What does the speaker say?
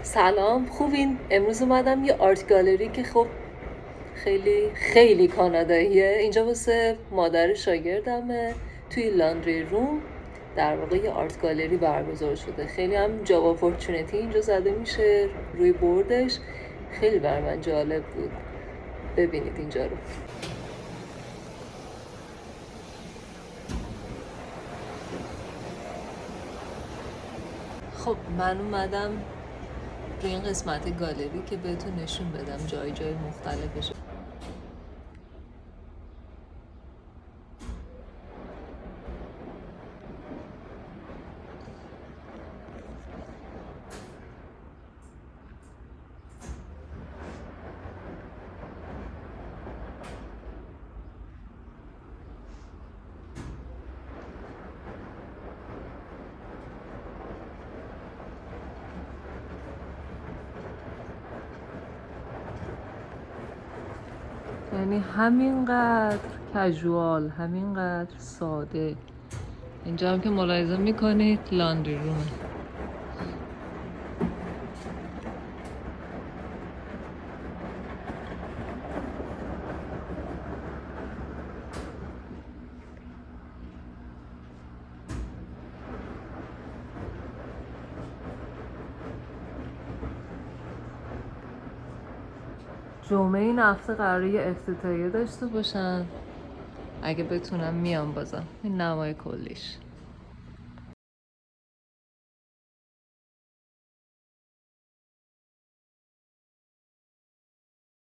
سلام، خوبین؟ امروز اومدم یه آرت گالری که خب خیلی خیلی کاناداییه. اینجا واسه مادر شاگردمه. توی لاندری روم در واقع یه آرت گالری برگزار شده. خیلی هم جاب اپورتونتی اینجا زده میشه روی بوردش. خیلی بر من جالب بود. ببینید اینجا رو. خب من اومدم روی این قسمت گالری که بهتون نشون بدم جای مختلفش. یعنی همینقدر کژوال، همینقدر ساده. اینجا هم که ملاحظه میکنید لاندری رومه. جمعه این هفته قراره یه افتتاحیه داشته باشن. اگه بتونم میام بازم. این نمای کلیش.